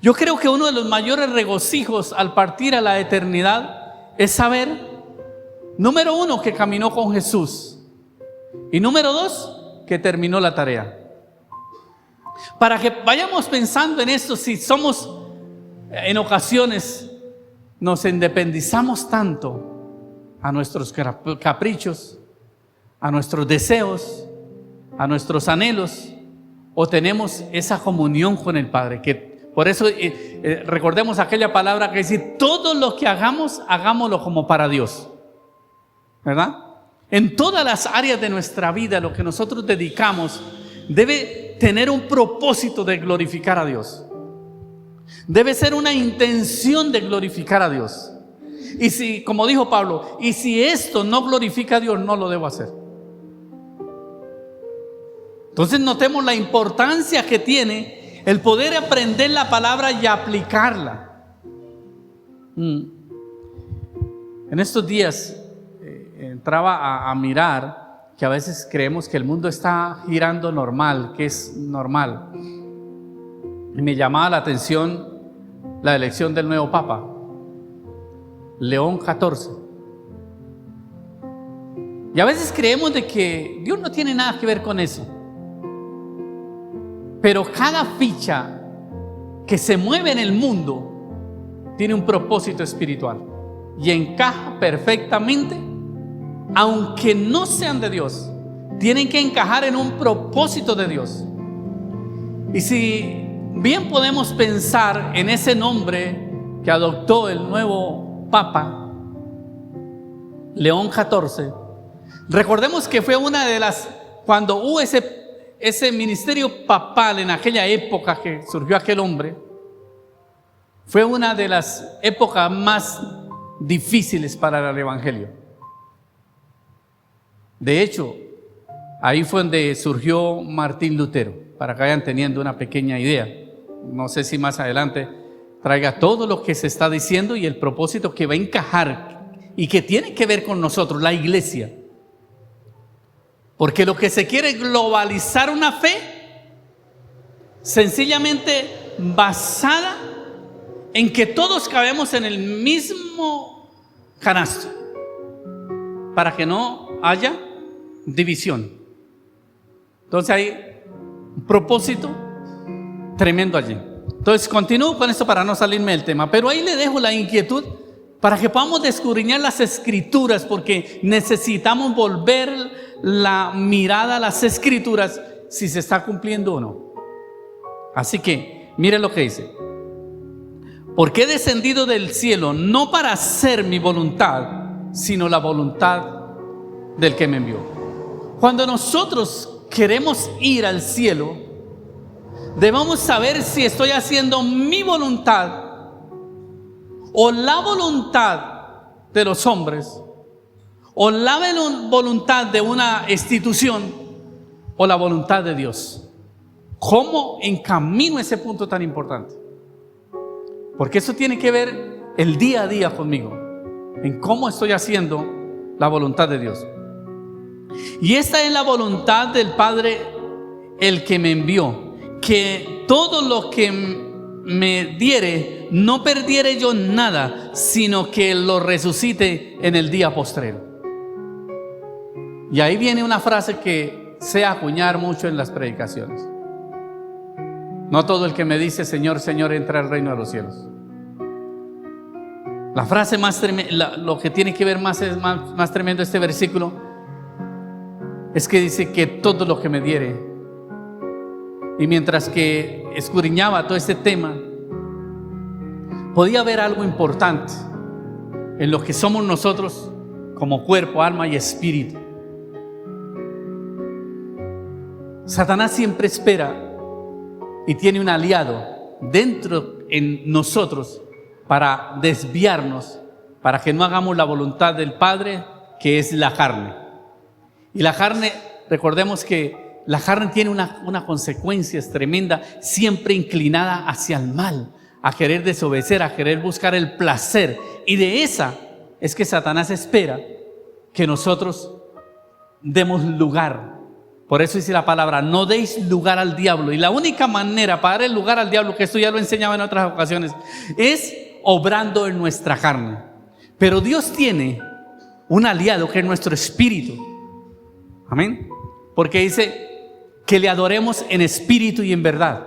Yo creo que uno de los mayores regocijos al partir a la eternidad es saber, número uno, que caminó con Jesús, y número dos, que terminó la tarea. Para que vayamos pensando en esto, si somos en ocasiones nos independizamos tanto a nuestros caprichos, a nuestros deseos, a nuestros anhelos, o tenemos esa comunión con el Padre, que por eso recordemos aquella palabra que dice: todo lo que hagamos, hagámoslo como para Dios, ¿verdad? En todas las áreas de nuestra vida, lo que nosotros dedicamos debe tener un propósito de glorificar a Dios. Debe ser una intención de glorificar a Dios. Y si, como dijo Pablo, y si esto no glorifica a Dios, no lo debo hacer. Entonces notemos la importancia que tiene el poder aprender la palabra y aplicarla. En estos días entraba a mirar que a veces creemos que el mundo está girando normal, que es normal. Y me llamaba la atención la elección del nuevo Papa, León XIV. Y a veces creemos de que Dios no tiene nada que ver con eso. Pero cada ficha que se mueve en el mundo tiene un propósito espiritual y encaja perfectamente, aunque no sean de Dios, tienen que encajar en un propósito de Dios. Y si bien podemos pensar en ese nombre que adoptó el nuevo Papa, León XIV, recordemos que fue una de las, cuando hubo ese ministerio papal en aquella época que surgió aquel hombre, fue una de las épocas más difíciles para el evangelio. De hecho, ahí fue donde surgió Martín Lutero, para que vayan teniendo una pequeña idea. No sé si más adelante traiga todo lo que se está diciendo y el propósito que va a encajar y que tiene que ver con nosotros, la iglesia. Porque lo que se quiere es globalizar una fe sencillamente basada en que todos cabemos en el mismo canasto, para que no haya división. Entonces hay un propósito tremendo allí. Entonces continúo con esto para no salirme del tema, pero ahí le dejo la inquietud para que podamos escudriñar las escrituras, porque necesitamos volver la mirada a las escrituras si se está cumpliendo o no. Así que mire lo que dice: porque he descendido del cielo no para hacer mi voluntad, sino la voluntad del que me envió. Cuando nosotros queremos ir al cielo, debemos saber si estoy haciendo mi voluntad o la voluntad de los hombres, o la voluntad de una institución, o la voluntad de Dios. ¿Cómo encamino ese punto tan importante? Porque eso tiene que ver el día a día conmigo, en cómo estoy haciendo la voluntad de Dios. Y esta es la voluntad del Padre, el que me envió, que todo lo que me diere, no perdiere yo nada, sino que lo resucite en el día postrero. Y ahí viene una frase que sé acuñar mucho en las predicaciones: no todo el que me dice Señor, Señor entra al reino de los cielos. La frase más tremenda, lo que tiene que ver más tremendo este versículo, es que dice que todo lo que me diere. Y mientras que escudriñaba todo este tema, podía ver algo importante en lo que somos nosotros como cuerpo, alma y espíritu. Satanás siempre espera y tiene un aliado dentro en nosotros para desviarnos, para que no hagamos la voluntad del Padre, que es la carne. Y la carne, recordemos que la carne tiene una consecuencia tremenda, siempre inclinada hacia el mal, a querer desobedecer, a querer buscar el placer. Y de esa es que Satanás espera que nosotros demos lugar Por eso dice la palabra, no deis lugar al diablo. Y la única manera para dar el lugar al diablo, que esto ya lo enseñaba en otras ocasiones, es obrando en nuestra carne. Pero Dios tiene un aliado que es nuestro espíritu. Amén. Porque dice que le adoremos en espíritu y en verdad.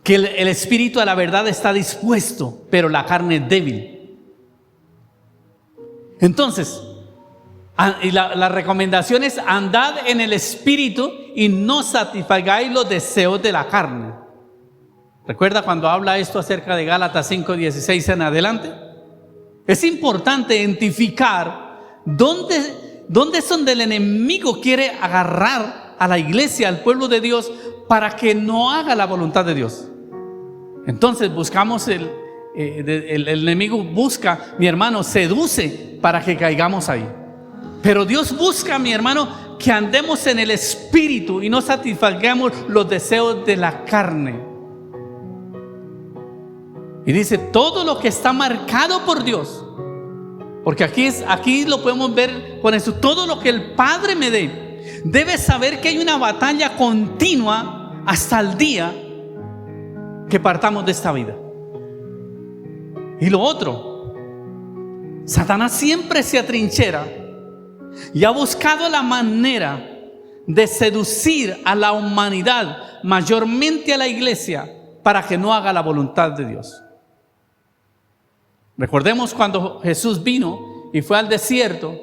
Que el espíritu a la verdad está dispuesto, pero la carne es débil. Entonces, y la recomendación es: andad en el espíritu y no satisfagáis los deseos de la carne. ¿Recuerda cuando habla esto acerca de Gálatas 5:16 en adelante? Es importante identificar dónde es donde el enemigo quiere agarrar a la iglesia, al pueblo de Dios, para que no haga la voluntad de Dios. Entonces buscamos el enemigo busca, mi hermano, seduce para que caigamos ahí. Pero Dios busca, mi hermano, que andemos en el espíritu y no satisfagamos los deseos de la carne. Y dice, todo lo que está marcado por Dios, porque aquí lo podemos ver con eso, todo lo que el Padre me dé, debe saber que hay una batalla continua hasta el día que partamos de esta vida. Y lo otro, Satanás siempre se atrinchera y ha buscado la manera de seducir a la humanidad, mayormente a la iglesia, para que no haga la voluntad de Dios. Recordemos cuando Jesús vino y fue al desierto,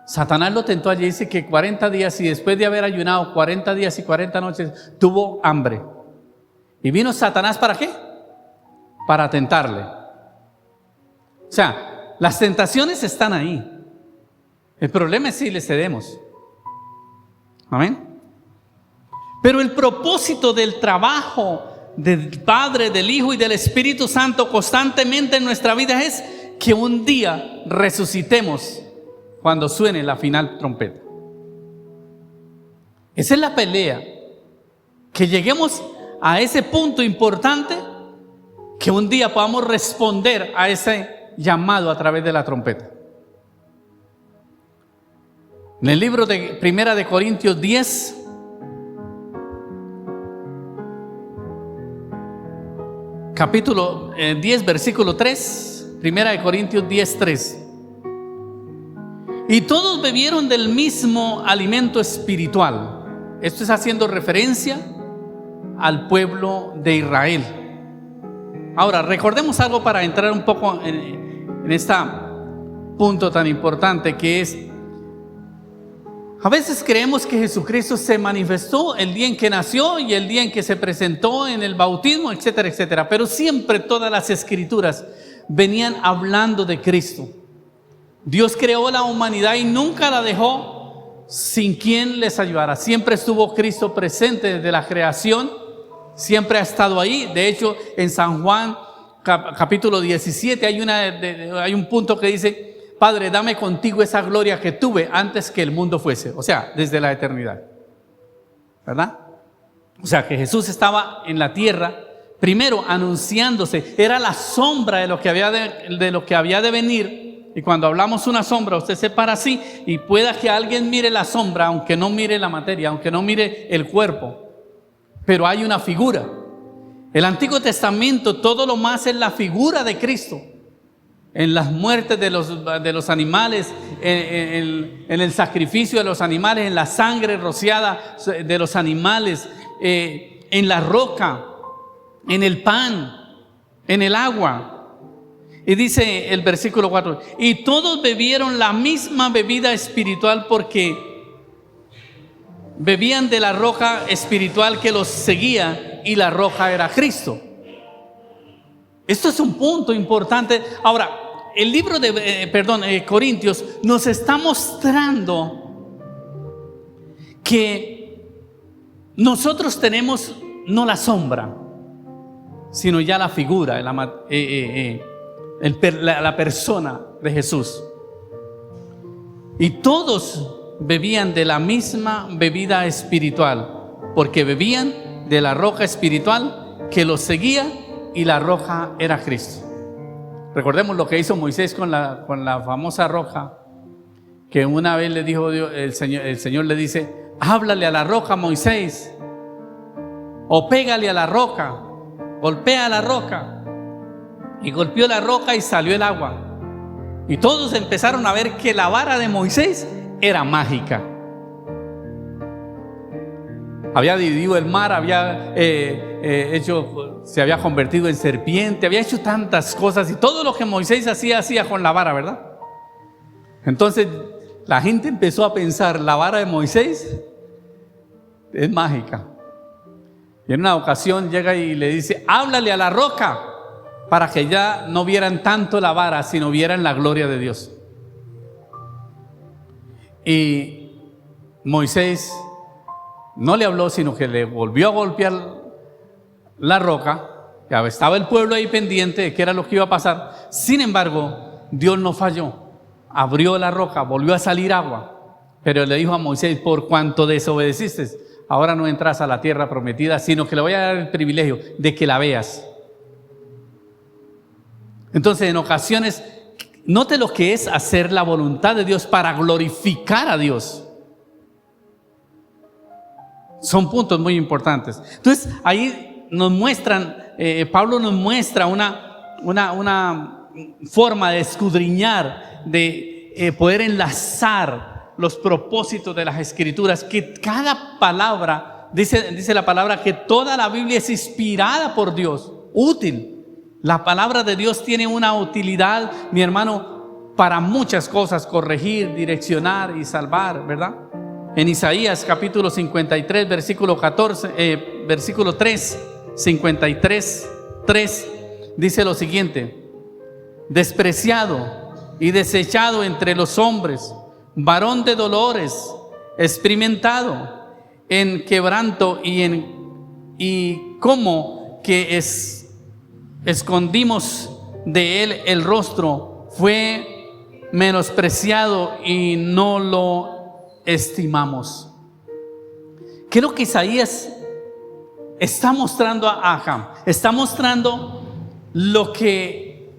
Satanás lo tentó allí. Dice que 40 días, y después de haber ayunado 40 días y 40 noches, tuvo hambre. ¿Y vino Satanás para qué? Para tentarle. O sea, las tentaciones están ahí. El problema es si le cedemos. Amén. Pero el propósito del trabajo del Padre, del Hijo y del Espíritu Santo constantemente en nuestra vida es que un día resucitemos cuando suene la final trompeta. Esa es la pelea. Que lleguemos a ese punto importante, que un día podamos responder a ese llamado a través de la trompeta. En el libro de Primera de Corintios 10, capítulo 10, versículo 3, Primera de Corintios 10, 3. Y todos bebieron del mismo alimento espiritual. Esto es haciendo referencia al pueblo de Israel. Ahora, recordemos algo para entrar un poco en este punto tan importante, que es: a veces creemos que Jesucristo se manifestó el día en que nació y el día en que se presentó en el bautismo, etcétera, etcétera. Pero siempre todas las escrituras venían hablando de Cristo. Dios creó la humanidad y nunca la dejó sin quien les ayudara. Siempre estuvo Cristo presente desde la creación, siempre ha estado ahí. De hecho, en San Juan capítulo 17 hay un punto que dice: Padre, dame contigo esa gloria que tuve antes que el mundo fuese. O sea, desde la eternidad, ¿verdad? O sea, que Jesús estaba en la tierra, primero anunciándose, era la sombra de lo que había de venir. Y cuando hablamos una sombra, usted se para así y pueda que alguien mire la sombra, aunque no mire la materia, aunque no mire el cuerpo, pero hay una figura. El Antiguo Testamento, todo lo más es la figura de Cristo. En las muertes de los animales, en el sacrificio de los animales, en la sangre rociada de los animales, en la roca, en el pan, en el agua. Y dice el versículo 4: y todos bebieron la misma bebida espiritual, porque bebían de la roca espiritual que los seguía, y la roca era Cristo. Esto es un punto importante. Ahora, el libro de Corintios nos está mostrando que nosotros tenemos no la sombra, sino ya la figura, la persona de Jesús. Y todos bebían de la misma bebida espiritual, porque bebían de la roca espiritual que los seguía, y la roca era Cristo. Recordemos lo que hizo Moisés con la famosa roca que una vez le dijo Dios, el Señor le dice: háblale a la roca, Moisés, o pégale a la roca, golpea a la roca. Y golpeó la roca y salió el agua. Y todos empezaron a ver que la vara de Moisés era mágica. Había dividido el mar, se había convertido en serpiente, había hecho tantas cosas, y todo lo que Moisés hacía con la vara, ¿verdad? Entonces la gente empezó a pensar: la vara de Moisés es mágica. Y en una ocasión llega y le dice: háblale a la roca, para que ya no vieran tanto la vara, sino vieran la gloria de Dios. Y Moisés no le habló, sino que le volvió a golpear la roca. Ya estaba el pueblo ahí pendiente de qué era lo que iba a pasar. Sin embargo, Dios no falló. Abrió la roca, volvió a salir agua. Pero le dijo a Moisés: por cuanto desobedeciste, ahora no entras a la tierra prometida, sino que le voy a dar el privilegio de que la veas. Entonces, en ocasiones, note lo que es hacer la voluntad de Dios para glorificar a Dios. Son puntos muy importantes. Entonces, ahí nos muestran, Pablo nos muestra una forma de escudriñar, de poder enlazar los propósitos de las Escrituras, que cada palabra, dice la palabra, que toda la Biblia es inspirada por Dios, útil. La palabra de Dios tiene una utilidad, mi hermano, para muchas cosas: corregir, direccionar y salvar, ¿verdad? En Isaías capítulo 53, versículo 3, 53:3, dice lo siguiente: despreciado y desechado entre los hombres, varón de dolores, experimentado en quebranto y como que escondimos de él el rostro, fue menospreciado y no lo estimamos. ¿Qué es lo que Isaías está mostrando a Ahab? Está mostrando lo que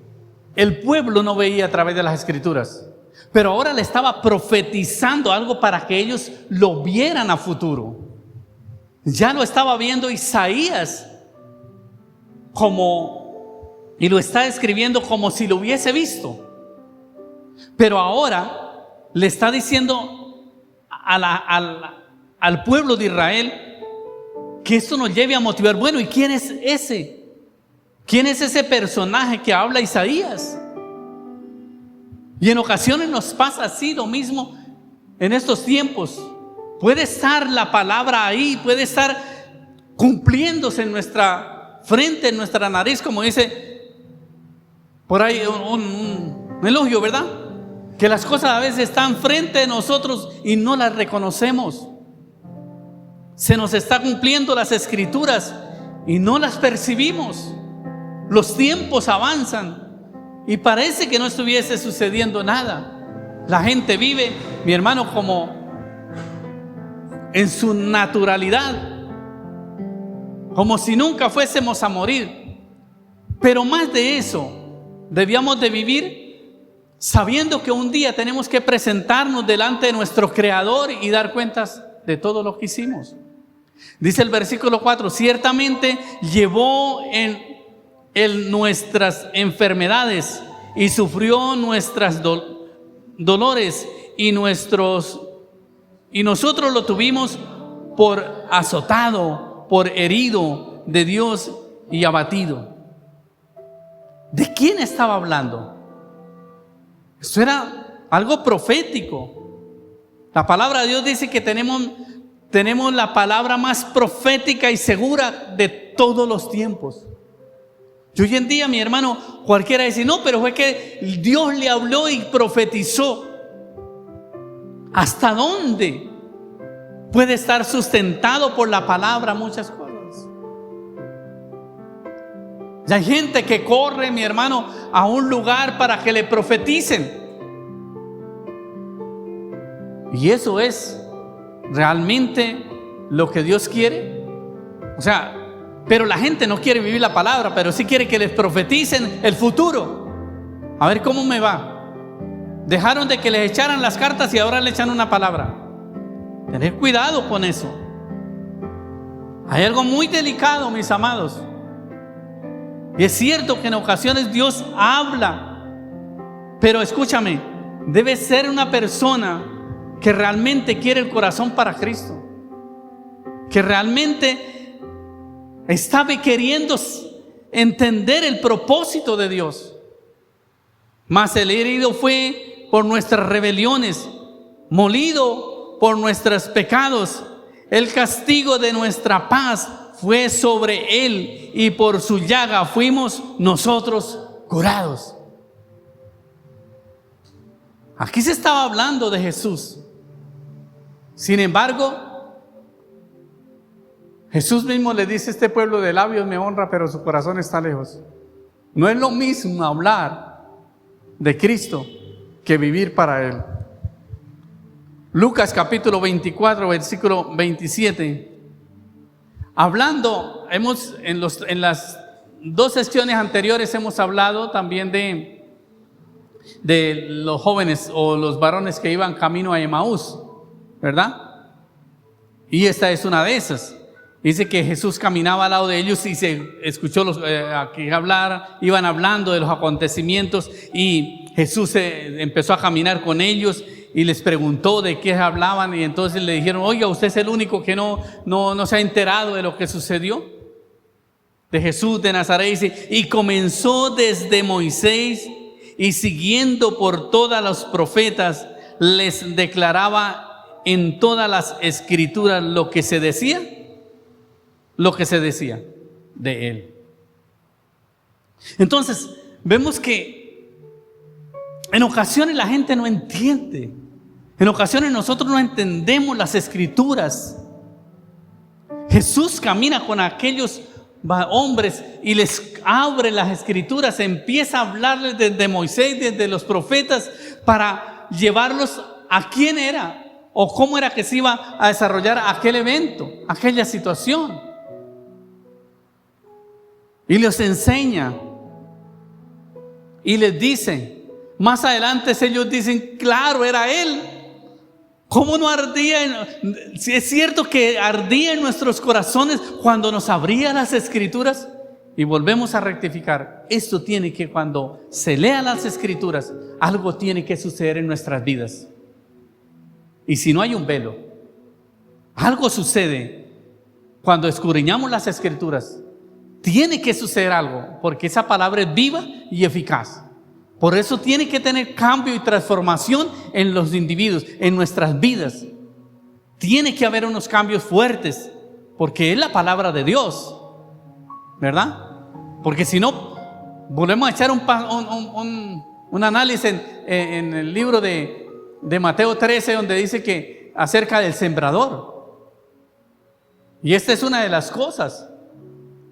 el pueblo no veía a través de las Escrituras, pero ahora le estaba profetizando algo para que ellos lo vieran a futuro. Ya lo estaba viendo Isaías y lo está escribiendo como si lo hubiese visto. Pero ahora le está diciendo al pueblo de Israel que esto nos lleve a motivar. Bueno, ¿y quién es ese? ¿Quién es ese personaje que habla Isaías? Y en ocasiones nos pasa así lo mismo en estos tiempos. Puede estar la palabra ahí, puede estar cumpliéndose en nuestra frente, en nuestra nariz, como dice por ahí un elogio, ¿verdad? Que las cosas a veces están frente de nosotros y no las reconocemos. Se nos está cumpliendo las Escrituras y no las percibimos. Los tiempos avanzan y parece que no estuviese sucediendo nada. La gente vive, mi hermano, como en su naturalidad, como si nunca fuésemos a morir. Pero más de eso, debíamos de vivir sabiendo que un día tenemos que presentarnos delante de nuestro Creador y dar cuentas de todo lo que hicimos. Dice el versículo 4: ciertamente llevó en nuestras enfermedades y sufrió nuestras dolores, y nosotros lo tuvimos por azotado, por herido de Dios y abatido. ¿De quién estaba hablando? Esto era algo profético. La palabra de Dios dice que tenemos la palabra más profética y segura de todos los tiempos. Y hoy en día, mi hermano, cualquiera dice: no, pero fue que Dios le habló y profetizó. ¿Hasta dónde puede estar sustentado por la palabra muchas cosas? Y hay gente que corre, mi hermano, a un lugar para que le profeticen. ¿Y eso es realmente lo que Dios quiere? O sea, pero la gente no quiere vivir la palabra, pero sí quiere que les profeticen el futuro. A ver cómo me va. Dejaron de que les echaran las cartas y ahora le echan una palabra. Tener cuidado con eso. Hay algo muy delicado, mis amados. Y es cierto que en ocasiones Dios habla, pero escúchame, debe ser una persona que realmente quiere el corazón para Cristo, que realmente está queriendo entender el propósito de Dios. Mas el herido fue por nuestras rebeliones, molido por nuestros pecados. El castigo de nuestra paz fue sobre él, y por su llaga fuimos nosotros curados. Aquí se estaba hablando de Jesús. Sin embargo, Jesús mismo le dice: este pueblo de labios me honra, pero su corazón está lejos. No es lo mismo hablar de Cristo que vivir para Él. Lucas capítulo 24, versículo 27. Hablando, en las dos sesiones anteriores hemos hablado también de los jóvenes o los varones que iban camino a Emaús, ¿verdad? Y esta es una de esas. Dice que Jesús caminaba al lado de ellos y se escuchó iban hablando de los acontecimientos, y Jesús empezó a caminar con ellos y les preguntó de qué hablaban, y entonces le dijeron: oiga, usted es el único que no se ha enterado de lo que sucedió. De Jesús de Nazaret, dice, y comenzó desde Moisés y siguiendo por todos los profetas, les declaraba en todas las escrituras lo que se decía de él. Entonces, vemos que en ocasiones la gente no entiende. En ocasiones nosotros no entendemos las escrituras. Jesús camina con aquellos hombres y les abre las escrituras, empieza a hablarles desde Moisés, desde los profetas, para llevarlos a quién era o cómo era que se iba a desarrollar aquel evento, aquella situación. Y les enseña y les dice. Más adelante ellos dicen: claro, era Él. ¿Cómo no ardía? Si es cierto que ardía en nuestros corazones cuando nos abría las escrituras. Y volvemos a rectificar. Esto tiene que, cuando se lean las escrituras, algo tiene que suceder en nuestras vidas. Y si no hay un velo, algo sucede cuando escudriñamos las escrituras. Tiene que suceder algo, porque esa palabra es viva y eficaz. Por eso tiene que tener cambio y transformación en los individuos, en nuestras vidas. Tiene que haber unos cambios fuertes, porque es la palabra de Dios, ¿verdad? Porque si no, volvemos a echar un análisis en el libro de Mateo 13, donde dice que acerca del sembrador. Y esta es una de las cosas,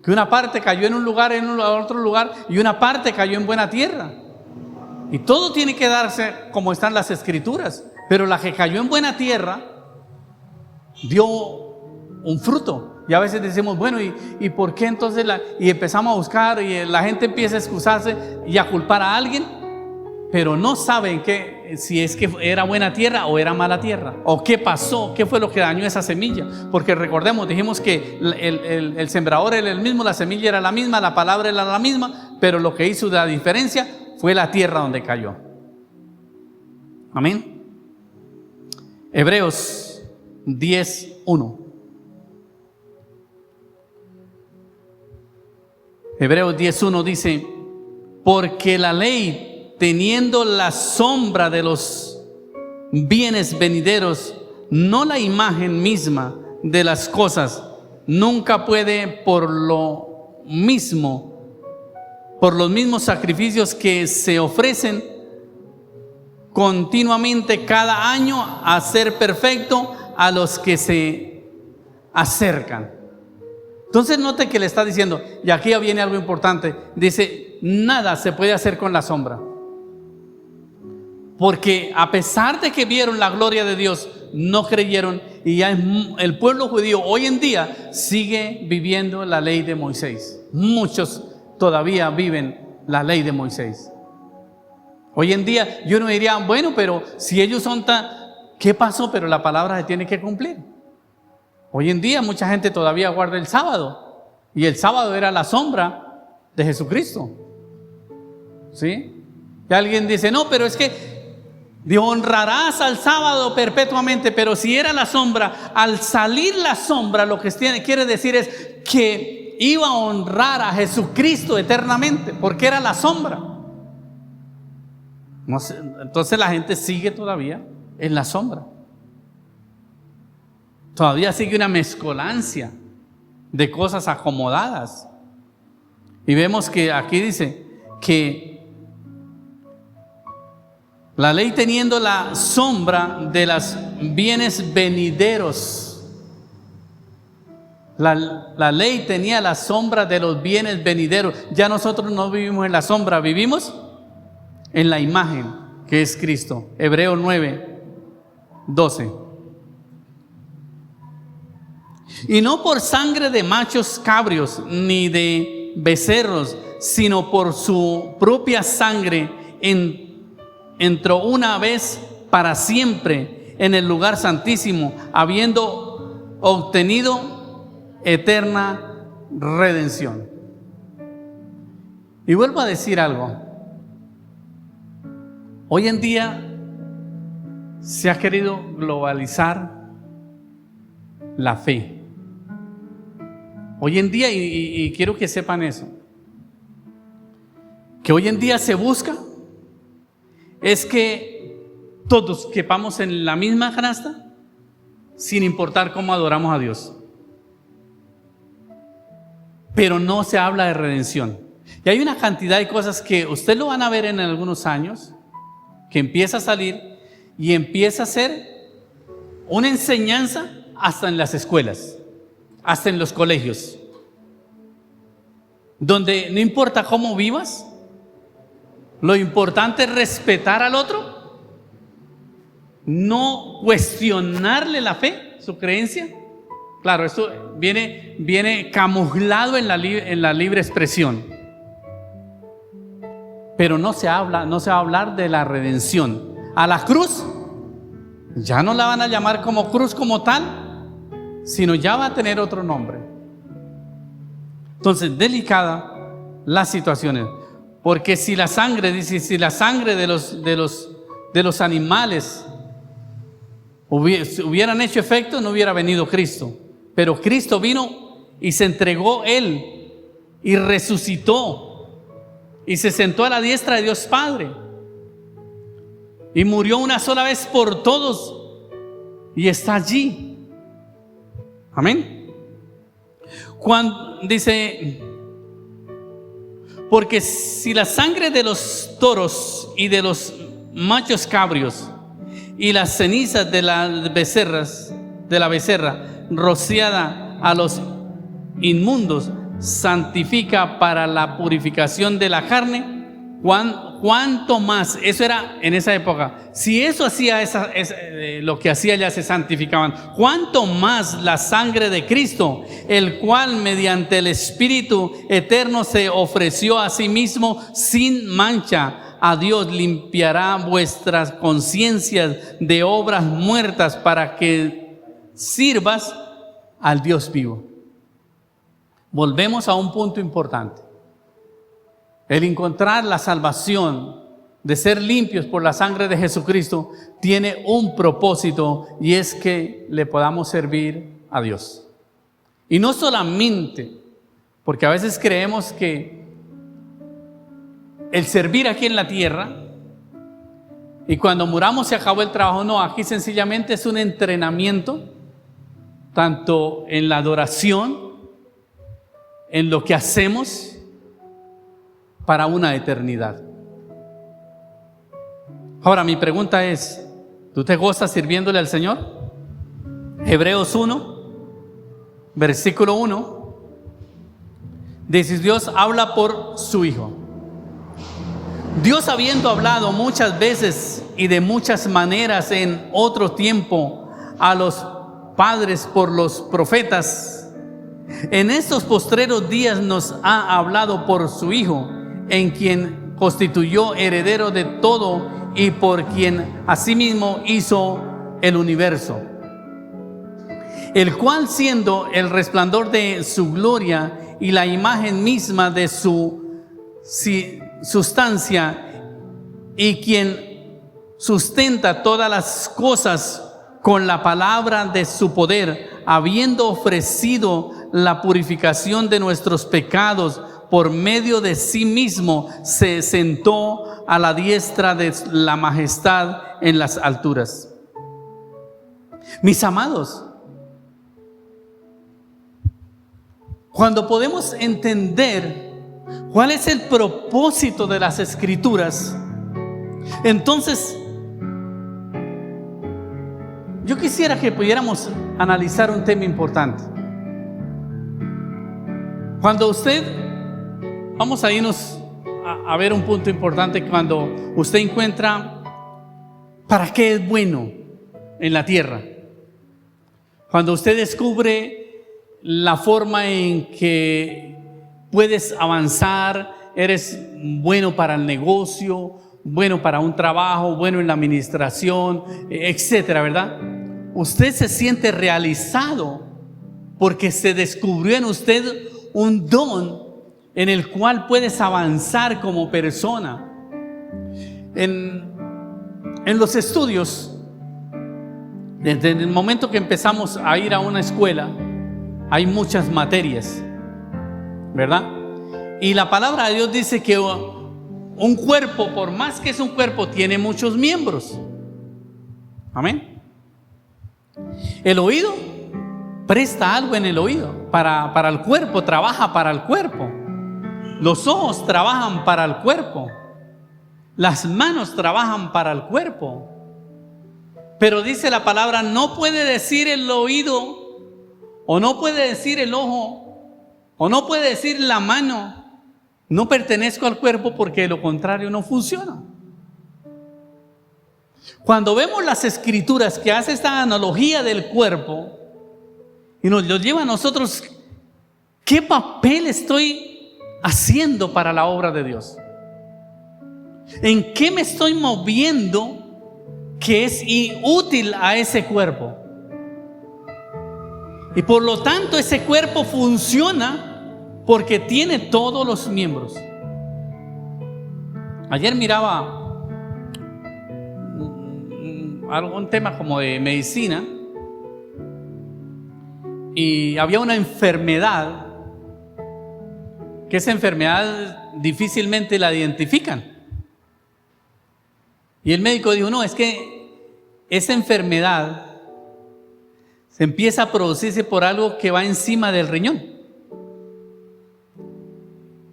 que una parte cayó en un lugar, en otro lugar, y una parte cayó en buena tierra. Y todo tiene que darse como están las escrituras. Pero la que cayó en buena tierra dio un fruto. Y a veces decimos: bueno, ¿y por qué entonces? Y empezamos a buscar, y la gente empieza a excusarse y a culpar a alguien, pero no saben si es que era buena tierra o era mala tierra, o qué pasó, qué fue lo que dañó esa semilla. Porque recordemos, dijimos que el sembrador era el mismo, la semilla era la misma, la palabra era la misma, pero lo que hizo la diferencia fue la tierra donde cayó. Amén. Hebreos 10:1. Hebreos 10:1 dice: porque la ley, teniendo la sombra de los bienes venideros, no la imagen misma de las cosas, nunca puede por los mismos sacrificios que se ofrecen continuamente cada año, hacer perfecto a los que se acercan. Entonces note que le está diciendo, y aquí ya viene algo importante, dice: nada se puede hacer con la sombra. Porque a pesar de que vieron la gloria de Dios, no creyeron, y ya el pueblo judío hoy en día sigue viviendo la ley de Moisés. Muchos todavía viven la ley de Moisés. Hoy en día yo no diría, bueno, pero si ellos son tan... ¿Qué pasó? Pero la palabra se tiene que cumplir. Hoy en día mucha gente todavía guarda el sábado. Y el sábado era la sombra de Jesucristo. ¿Sí? Y alguien dice, no, pero es que honrarás al sábado perpetuamente. Pero si era la sombra, al salir la sombra, lo que quiere decir es que iba a honrar a Jesucristo eternamente, porque era la sombra. No sé, entonces la gente sigue todavía en la sombra. Todavía sigue una mezcolancia de cosas acomodadas. Y vemos que aquí dice que la ley teniendo la sombra de los bienes venideros. La ley tenía la sombra de los bienes venideros. Ya nosotros no vivimos en la sombra, vivimos en la imagen que es Cristo. Hebreos 9:12. Y no por sangre de machos cabrios ni de becerros, sino por su propia sangre entró una vez para siempre en el lugar santísimo, habiendo obtenido eterna redención. Y vuelvo a decir algo. Hoy en día se ha querido globalizar la fe. Hoy en día, y quiero que sepan eso, que hoy en día se busca es que todos quepamos en la misma canasta sin importar cómo adoramos a Dios. Pero no se habla de redención. Y hay una cantidad de cosas que usted lo van a ver en algunos años, que empieza a salir y empieza a ser una enseñanza hasta en las escuelas, hasta en los colegios, donde no importa cómo vivas, lo importante es respetar al otro, no cuestionarle la fe, su creencia. Claro, esto viene camuflado en la libre expresión. Pero no se va a hablar de la redención. A la cruz ya no la van a llamar como cruz como tal, sino ya va a tener otro nombre. Entonces, delicada las situaciones, porque si la sangre, dice, si la sangre de los animales hubieran hecho efecto, no hubiera venido Cristo. Pero Cristo vino y se entregó Él y resucitó y se sentó a la diestra de Dios Padre y murió una sola vez por todos y está allí. Amén. Cuando dice, porque si la sangre de los toros y de los machos cabrios y las cenizas de las becerras, de la becerra rociada a los inmundos santifica para la purificación de la carne, ¿cuánto más? Eso era en esa época. Si eso hacía lo que hacía ya se santificaban, ¿cuánto más la sangre de Cristo, el cual mediante el Espíritu eterno se ofreció a sí mismo sin mancha a Dios, limpiará vuestras conciencias de obras muertas para que sirvas al Dios vivo? Volvemos a un punto importante. El encontrar la salvación, de ser limpios por la sangre de Jesucristo, tiene un propósito, y es que le podamos servir a Dios. Y no solamente, porque a veces creemos que el servir aquí en la tierra y cuando muramos se acabó el trabajo. No, aquí sencillamente es un entrenamiento, tanto en la adoración, en lo que hacemos para una eternidad. Ahora mi pregunta es, ¿tú te gozas sirviéndole al Señor? Hebreos 1, versículo 1, dice: Dios habla por su Hijo. Dios, habiendo hablado muchas veces y de muchas maneras en otro tiempo a los padres por los profetas, en estos postreros días nos ha hablado por su Hijo, en quien constituyó heredero de todo y por quien asimismo hizo el universo, el cual, siendo el resplandor de su gloria y la imagen misma de su sustancia, y quien sustenta todas las cosas con la palabra de su poder, habiendo ofrecido la purificación de nuestros pecados por medio de sí mismo, se sentó a la diestra de la majestad en las alturas. Mis amados, cuando podemos entender cuál es el propósito de las Escrituras, entonces yo quisiera que pudiéramos analizar un tema importante. Cuando vamos a irnos a ver un punto importante. Cuando usted encuentra para qué es bueno en la tierra, cuando usted descubre la forma en que puedes avanzar, eres bueno para el negocio, bueno para un trabajo, bueno en la administración, etcétera, ¿verdad? Usted se siente realizado porque se descubrió en usted un don en el cual puedes avanzar como persona. En los estudios, desde el momento que empezamos a ir a una escuela, hay muchas materias, ¿verdad? Y la palabra de Dios dice que un cuerpo, por más que es un cuerpo, tiene muchos miembros. Amén. El oído presta algo en el oído para el cuerpo, trabaja para el cuerpo. Los ojos trabajan para el cuerpo. Las manos trabajan para el cuerpo. Pero dice la palabra, no puede decir el oído, o no puede decir el ojo, o no puede decir la mano, no pertenezco al cuerpo, porque de lo contrario no funciona. Cuando vemos las Escrituras que hace esta analogía del cuerpo y nos lo lleva a nosotros, ¿qué papel estoy haciendo para la obra de Dios? ¿En qué me estoy moviendo que es útil a ese cuerpo? Y por lo tanto ese cuerpo funciona porque tiene todos los miembros. Ayer miraba algún tema como de medicina y había una enfermedad que esa enfermedad difícilmente la identifican. Y el médico dijo, no, es que esa enfermedad se empieza a producirse por algo que va encima del riñón.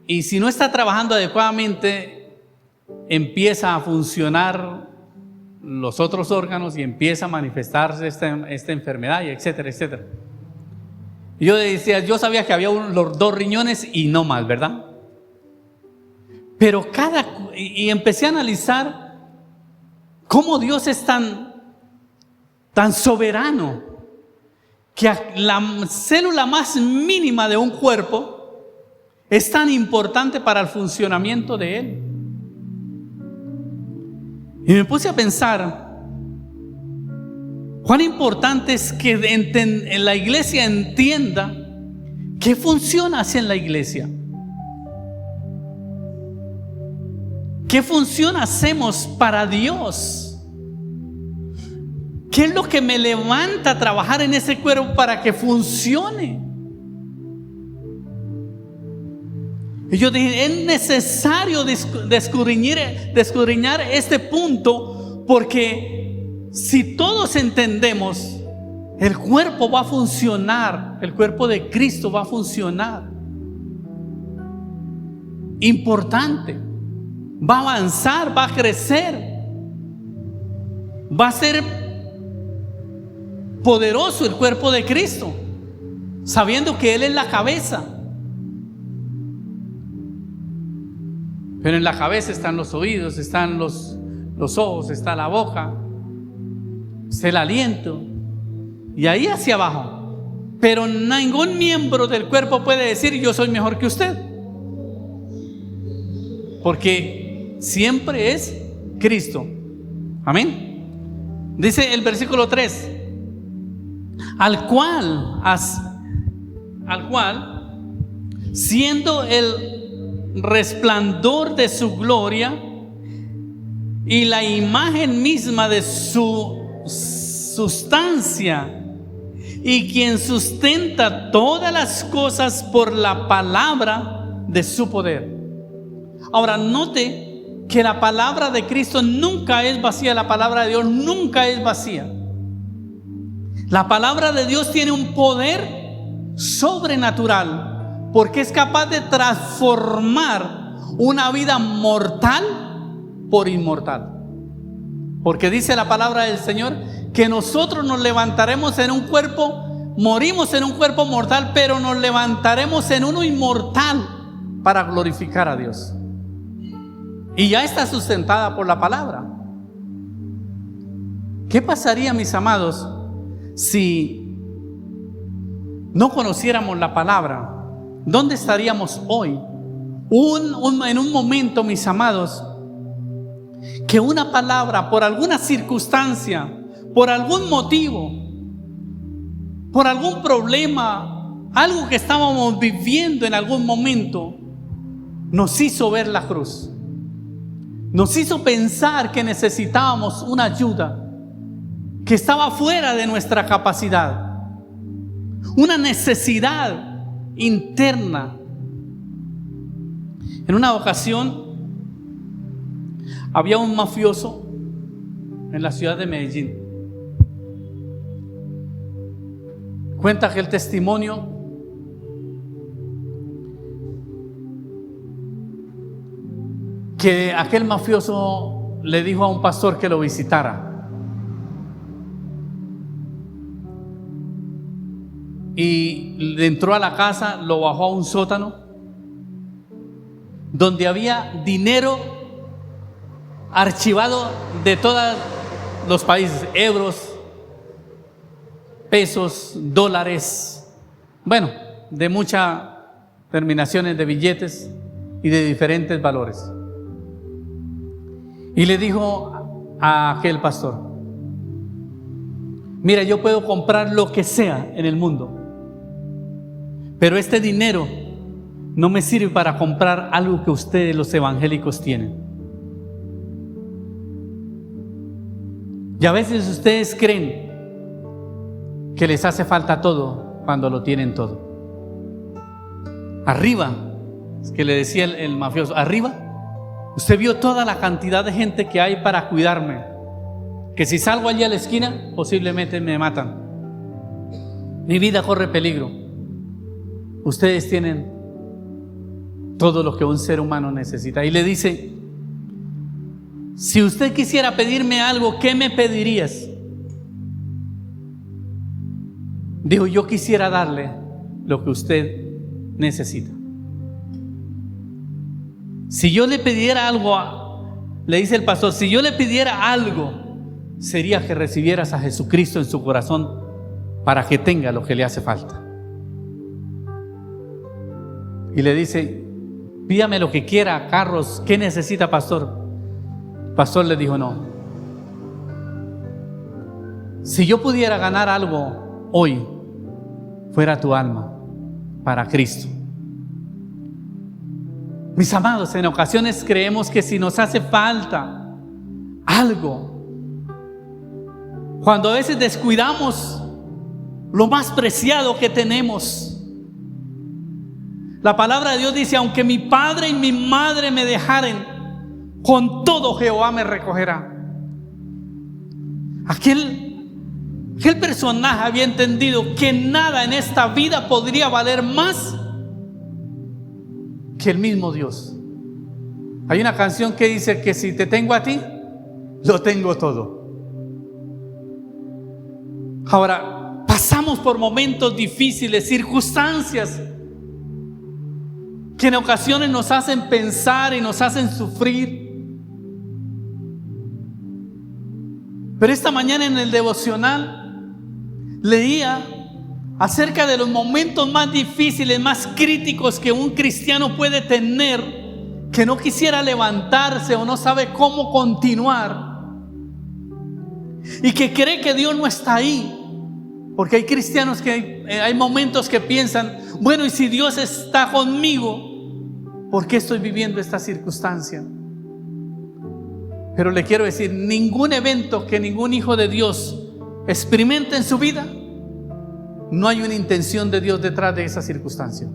Y si no está trabajando adecuadamente, empieza a funcionar los otros órganos y empieza a manifestarse esta enfermedad, y etcétera, etcétera. Y yo decía, yo sabía que había los 2 riñones y no más, ¿verdad? Pero y empecé a analizar cómo Dios es tan soberano, que la célula más mínima de un cuerpo es tan importante para el funcionamiento de él. Y me puse a pensar cuán importante es que en la iglesia entienda qué función hace en la iglesia. ¿Qué función hacemos para Dios? ¿Qué es lo que me levanta a trabajar en ese cuerpo para que funcione? Y yo dije, es necesario descudriñar este punto, porque si todos entendemos, el cuerpo va a funcionar, el cuerpo de Cristo va a funcionar. Importante, va a avanzar, va a crecer, va a ser poderoso el cuerpo de Cristo, sabiendo que Él es la cabeza. Pero en la cabeza están los oídos, están los ojos, está la boca, está el aliento, y ahí hacia abajo. Pero ningún miembro del cuerpo puede decir yo soy mejor que usted, porque siempre es Cristo. Amén. Dice el versículo 3, al cual, siendo el resplandor de su gloria y la imagen misma de su sustancia, y quien sustenta todas las cosas por la palabra de su poder. Ahora note que la palabra de Cristo nunca es vacía, la palabra de Dios nunca es vacía. La palabra de Dios tiene un poder sobrenatural, porque es capaz de transformar una vida mortal por inmortal. Porque dice la palabra del Señor que nosotros nos levantaremos en un cuerpo, morimos en un cuerpo mortal, pero nos levantaremos en uno inmortal para glorificar a Dios. Y ya está sustentada por la palabra. ¿Qué pasaría, mis amados, si no conociéramos la palabra? ¿Dónde estaríamos hoy? En un momento, mis amados, que una palabra, por alguna circunstancia, por algún motivo, por algún problema, algo que estábamos viviendo en algún momento, nos hizo ver la cruz, nos hizo pensar que necesitábamos una ayuda que estaba fuera de nuestra capacidad, una necesidad interna. En una ocasión había un mafioso en la ciudad de Medellín. Cuenta que el testimonio que aquel mafioso le dijo a un pastor que lo visitara, y entró a la casa, lo bajó a un sótano donde había dinero archivado de todos los países, euros, pesos, dólares, bueno, de muchas terminaciones de billetes y de diferentes valores. Y le dijo a aquel pastor: mira, yo puedo comprar lo que sea en el mundo, pero este dinero no me sirve para comprar algo que ustedes, los evangélicos, tienen. Y a veces ustedes creen que les hace falta todo cuando lo tienen todo. Arriba, es que le decía el mafioso, arriba, usted vio toda la cantidad de gente que hay para cuidarme, que si salgo allí a la esquina, posiblemente me matan. Mi vida corre peligro. Ustedes tienen todo lo que un ser humano necesita. Y le dice: si usted quisiera pedirme algo, ¿qué me pedirías? Dijo: yo quisiera darle lo que usted necesita. Si yo le pidiera algo, le dice el pastor, si yo le pidiera algo, sería que recibieras a Jesucristo en su corazón para que tenga lo que le hace falta. Y le dice: pídame lo que quiera, carros, ¿qué necesita, pastor? El pastor le dijo: no. Si yo pudiera ganar algo hoy, fuera tu alma para Cristo. Mis amados, en ocasiones creemos que si nos hace falta algo, cuando a veces descuidamos lo más preciado que tenemos, la palabra de Dios dice: aunque mi padre y mi madre me dejaren, con todo Jehová me recogerá. Aquel personaje había entendido que nada en esta vida podría valer más que el mismo Dios. Hay una canción que dice que si te tengo a ti, lo tengo todo. Ahora, pasamos por momentos difíciles, circunstancias que en ocasiones nos hacen pensar y nos hacen sufrir. Pero esta mañana en el devocional leía acerca de los momentos más difíciles, más críticos que un cristiano puede tener, que no quisiera levantarse o no sabe cómo continuar, y que cree que Dios no está ahí. Porque hay cristianos que hay momentos que piensan, bueno, y si Dios está conmigo, ¿por qué estoy viviendo esta circunstancia? Pero le quiero decir, ningún evento que ningún hijo de Dios experimente en su vida, no hay una intención de Dios detrás de esa circunstancia.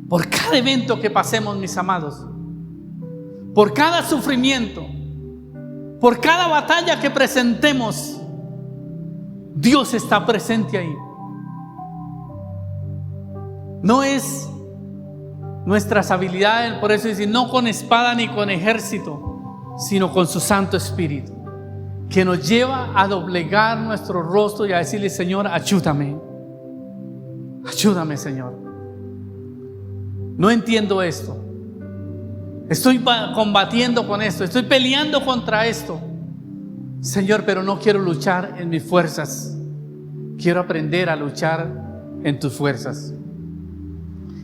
Por cada evento que pasemos, mis amados, por cada sufrimiento, por cada batalla que presentemos, Dios está presente ahí. No es nuestras habilidades, por eso dice, no con espada ni con ejército, sino con su Santo Espíritu, que nos lleva a doblegar nuestro rostro y a decirle, Señor, ayúdame. Ayúdame, Señor. No entiendo esto. Estoy combatiendo con esto. Estoy peleando contra esto. Señor, pero no quiero luchar en mis fuerzas. Quiero aprender a luchar en tus fuerzas.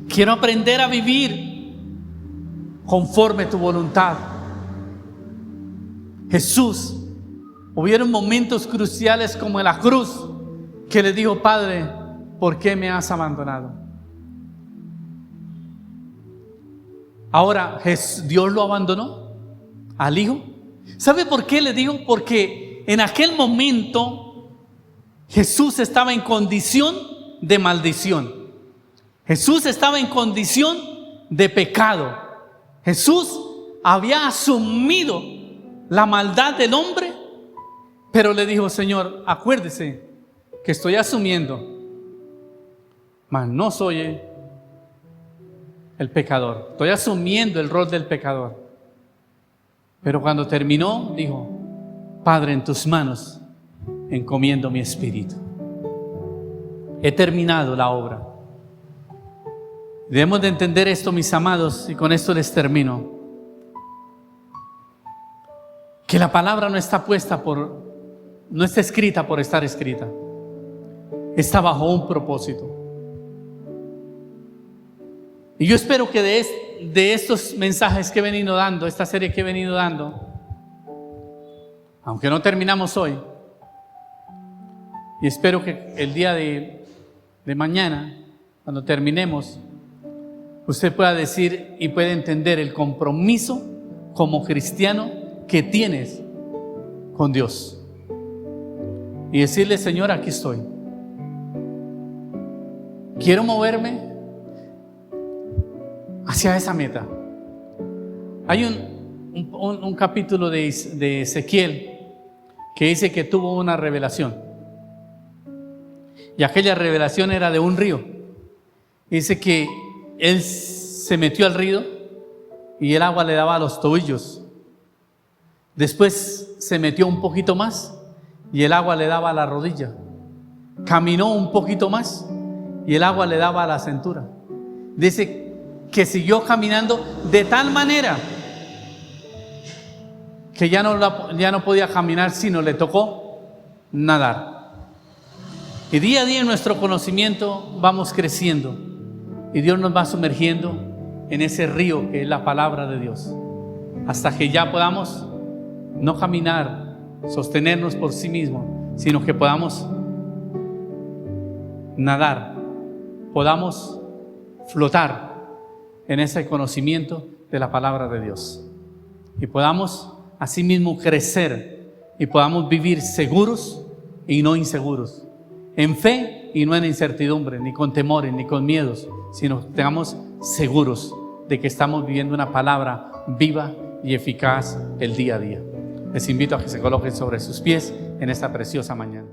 Quiero aprender a vivir conforme tu voluntad. Jesús, hubieron momentos cruciales como en la cruz, que le dijo, Padre, ¿por qué me has abandonado? Ahora, ¿Dios lo abandonó al Hijo? ¿Sabe por qué le dijo? Porque en aquel momento Jesús estaba en condición de maldición. Jesús estaba en condición de pecado. Jesús había asumido la maldad del hombre, pero le dijo, Señor, acuérdese que estoy asumiendo, mas no soy el pecador. Estoy asumiendo el rol del pecador. Pero cuando terminó, dijo, Padre, en tus manos encomiendo mi espíritu. He terminado la obra. Debemos de entender esto, mis amados, y con esto les termino. Que la palabra no está no está escrita por estar escrita. Está bajo un propósito. Y yo espero que de estos mensajes que he venido dando, esta serie que he venido dando, aunque no terminamos hoy, y espero que el día de mañana, cuando terminemos, usted pueda decir y pueda entender el compromiso como cristiano que tienes con Dios. Y decirle, Señor, aquí estoy. Quiero moverme hacia esa meta. Hay un capítulo de Ezequiel que dice que tuvo una revelación. Y aquella revelación era de un río. Dice que él se metió al río y el agua le daba a los tobillos. Después se metió un poquito más y el agua le daba a la rodilla. Caminó un poquito más y el agua le daba a la cintura. Dice que siguió caminando de tal manera que ya no podía caminar, sino le tocó nadar. Y día a día en nuestro conocimiento vamos creciendo y Dios nos va sumergiendo en ese río que es la palabra de Dios, hasta que ya podamos no caminar, sostenernos por sí mismos, sino que podamos nadar, podamos flotar en ese conocimiento de la palabra de Dios y podamos asimismo crecer y podamos vivir seguros y no inseguros, en fe y no en incertidumbre, ni con temores, ni con miedos, sino que estemos seguros de que estamos viviendo una palabra viva y eficaz el día a día. Les invito a que se coloquen sobre sus pies en esta preciosa mañana.